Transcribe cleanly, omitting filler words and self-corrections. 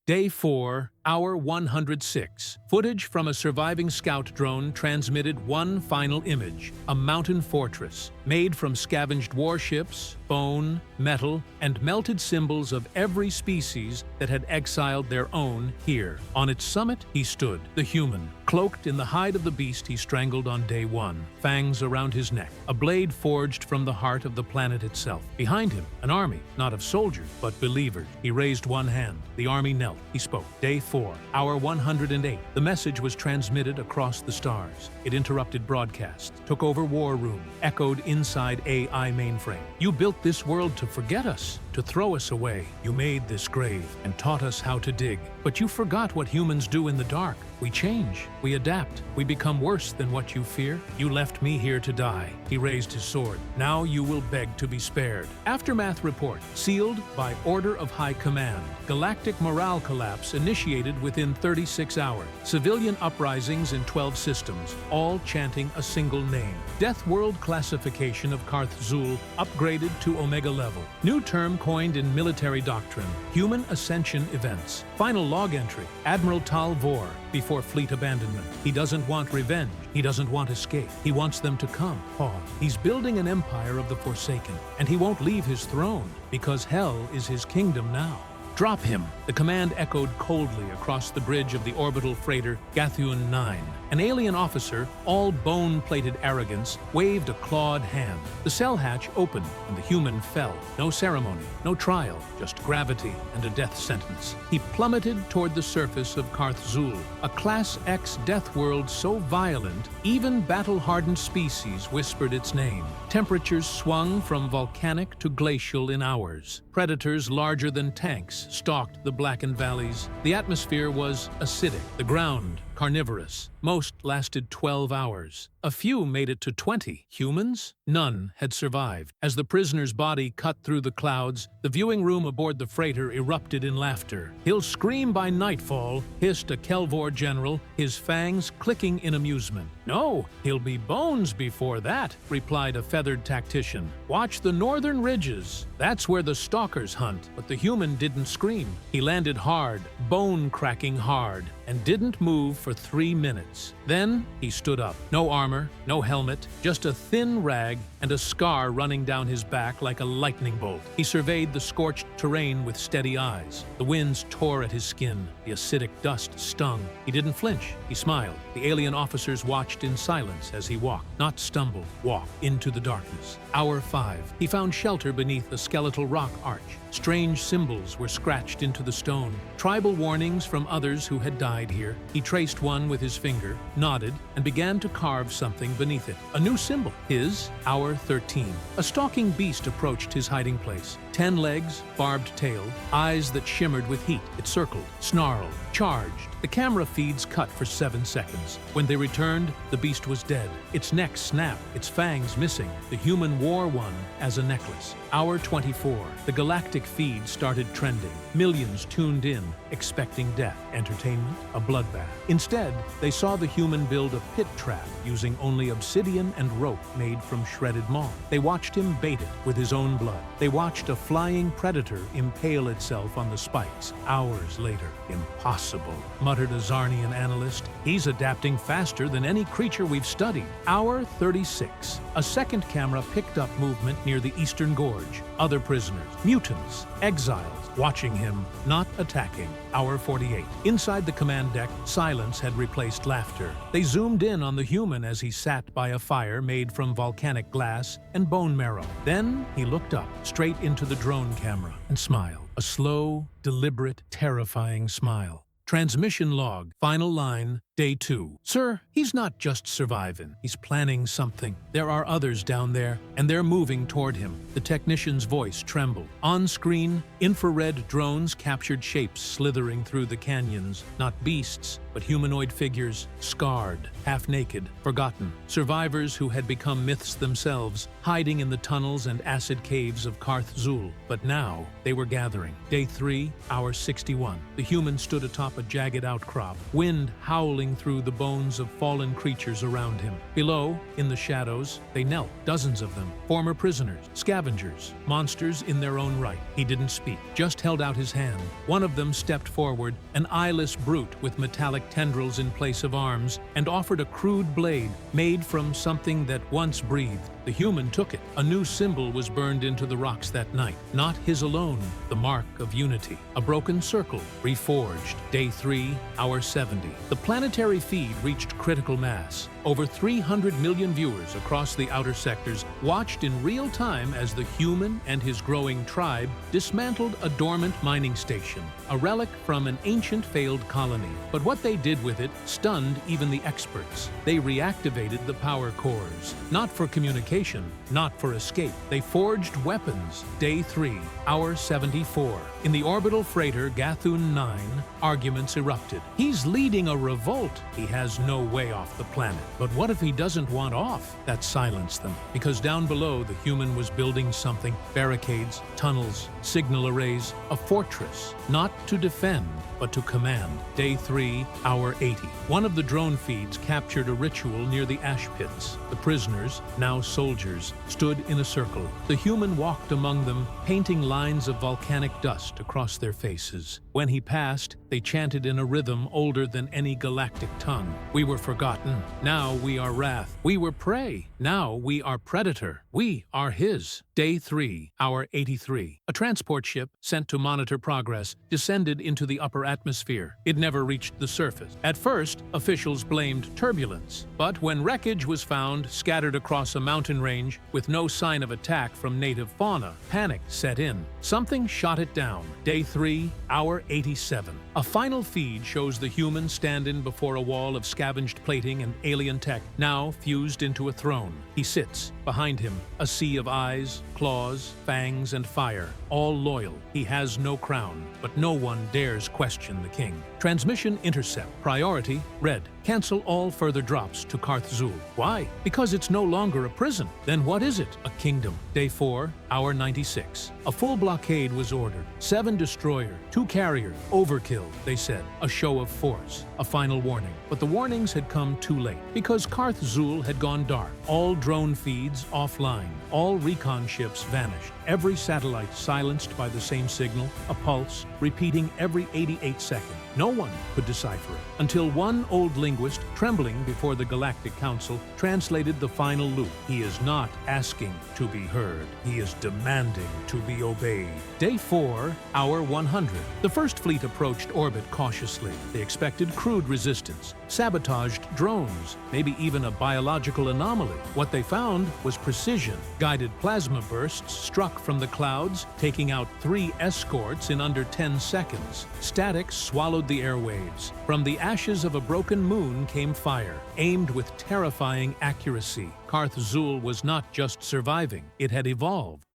Day 4, Hour 106. Footage from a surviving scout drone transmitted one final image, a mountain fortress, made from scavenged warships, bone, metal, and melted symbols of every species that had exiled their own here. On its summit, he stood, the human, cloaked in the hide of the beast he strangled on day 1, fangs around his neck, a blade forged from the heart of the planet itself. Behind him, an army, not of soldiers, but believers. He raised one hand. The army knelt. He spoke. Day 4, Hour 108. The message was transmitted across the stars. It interrupted broadcasts, took over war room, echoed inside AI mainframe. You built this world to forget us, to throw us away. You made this grave and taught us how to dig. But you forgot what humans do in the dark. We change, we adapt, we become worse than what you fear. You left me here to die. He raised his sword. Now you will beg to be spared. Aftermath report, sealed by order of High Command. Galactic morale collapse initiated within 36 hours. Civilian uprisings in 12 systems, all chanting a single name. Death World classification of Karth-Zul upgraded to Omega level. New term coined in military doctrine, human ascension events. Final log entry, Admiral Tal Vor, before fleet abandonment. He doesn't want revenge. He doesn't want escape. He wants them to come. Pause. He's building an empire of the Forsaken, and he won't leave his throne, because hell is his kingdom now. Drop him! The command echoed coldly across the bridge of the orbital freighter Gathun 9. An alien officer, all bone-plated arrogance, waved a clawed hand. The cell hatch opened, and the human fell. No ceremony, no trial, just gravity and a death sentence. He plummeted toward the surface of Karth-Zul, a Class X death world so violent, even battle-hardened species whispered its name. Temperatures swung from volcanic to glacial in hours. Predators larger than tanks stalked the blackened valleys. The atmosphere was acidic, the ground carnivorous. Most lasted 12 hours. A few made it to 20. Humans? None had survived. As the prisoner's body cut through the clouds, the viewing room aboard the freighter erupted in laughter. "He'll scream by nightfall," hissed a Kelvor general, his fangs clicking in amusement. "No, he'll be bones before that," replied a feathered tactician. "Watch the northern ridges. That's where the stalkers hunt." But the human didn't scream. He landed hard, bone-cracking hard, and didn't move for 3 minutes. Then he stood up. No armor, no helmet, just a thin rag and a scar running down his back like a lightning bolt. He surveyed the scorched terrain with steady eyes. The winds tore at his skin. The acidic dust stung. He didn't flinch. He smiled. The alien officers watched in silence as he walked, not stumbled, walked into the darkness. Hour 5. He found shelter beneath a skeletal rock arch. Strange symbols were scratched into the stone. Tribal warnings from others who had died here. He traced one with his finger, nodded, and began to carve something beneath it. A new symbol. His Hour 13. A stalking beast approached his hiding place. 10 legs, barbed tail, eyes that shimmered with heat. It circled, snarled, charged. The camera feeds cut for 7 seconds. When they returned, the beast was dead. Its neck snapped, its fangs missing. The human wore one as a necklace. Hour 24. The Galactic feed started trending. Millions tuned in, expecting death. Entertainment? A bloodbath. Instead, they saw the human build a pit trap using only obsidian and rope made from shredded moss. They watched him bait it with his own blood. They watched a flying predator impale itself on the spikes. Hours later, impossible, muttered a Zarnian analyst. He's adapting faster than any creature we've studied. Hour 36. A second camera picked up movement near the eastern gorge. Other prisoners, mutants, exiles, watching him, not attacking. Hour 48. Inside the command deck, silence had replaced laughter. They zoomed in on the human as he sat by a fire made from volcanic glass and bone marrow. Then he looked up, straight into the drone camera, and smiled. A slow, deliberate, terrifying smile. Transmission log, final line, Day 2. "Sir, he's not just surviving. He's planning something. There are others down there, and they're moving toward him." The technician's voice trembled. On screen, infrared drones captured shapes slithering through the canyons. Not beasts, but humanoid figures, scarred, half-naked, forgotten. Survivors who had become myths themselves, hiding in the tunnels and acid caves of Karth-Zul. But now, they were gathering. Day 3, Hour 61. The human stood atop a jagged outcrop, wind howling through the bones of fallen creatures around him. Below, in the shadows, they knelt, dozens of them, former prisoners, scavengers, monsters in their own right. He didn't speak, just held out his hand. One of them stepped forward, an eyeless brute with metallic tendrils in place of arms, and offered a crude blade made from something that once breathed. The human took it. A new symbol was burned into the rocks that night. Not his alone, the mark of unity. A broken circle, reforged. Day 3, hour 70. The planetary feed reached critical mass. Over 300 million viewers across the outer sectors watched in real time as the human and his growing tribe dismantled a dormant mining station, a relic from an ancient failed colony. But what they did with it stunned even the experts. They reactivated the power cores, not for communication, not for escape. They forged weapons. Day 3, hour 74. In the orbital freighter Gathun 9, arguments erupted. He's leading a revolt. He has no way off the planet. But what if he doesn't want off? That silenced them. Because down below, the human was building something. Barricades, tunnels, signal arrays, a fortress. Not to defend, but to command. Day 3, hour 80. One of the drone feeds captured a ritual near the ash pits. The prisoners, now soldiers, stood in a circle. The human walked among them, painting lines of volcanic dust across their faces. When he passed, they chanted in a rhythm older than any galactic tongue. We were forgotten. Now we are wrath. We were prey. Now we are predator. We are his. Day 3, hour 83. A transport ship sent to monitor progress descended into the upper atmosphere. It never reached the surface. At first, officials blamed turbulence. But when wreckage was found scattered across a mountain range with no sign of attack from native fauna, panic set in. Something shot it down. Day 3, hour 87. A final feed shows the human standing before a wall of scavenged plating and alien tech, now fused into a throne. He sits. Behind him, a sea of eyes, claws, fangs, and fire, all loyal. He has no crown, but no one dares question the king. Transmission intercept. Priority, red. Cancel all further drops to Karth-Zul. Why? Because it's no longer a prison. Then what is it? A kingdom. Day 4, hour 96. A full blockade was ordered. 7 destroyer, 2 carrier. Overkill, they said. A show of force. A final warning. But the warnings had come too late. Because Karth-Zul had gone dark. All drone feeds offline. All recon ships vanished. Every satellite silenced by the same signal, a pulse, repeating every 88 seconds. No one could decipher it, until one old linguist, trembling before the Galactic Council, translated the final loop. He is not asking to be heard. He is demanding to be obeyed. Day 4, hour 100. The first fleet approached orbit cautiously. They expected crude resistance, sabotaged drones, maybe even a biological anomaly. What they found was precision. Guided plasma bursts struck from the clouds, taking out 3 escorts in under 10 seconds. Static swallowed the airwaves. From the ashes of a broken moon came fire, aimed with terrifying accuracy. Karth-Zul was not just surviving, it had evolved.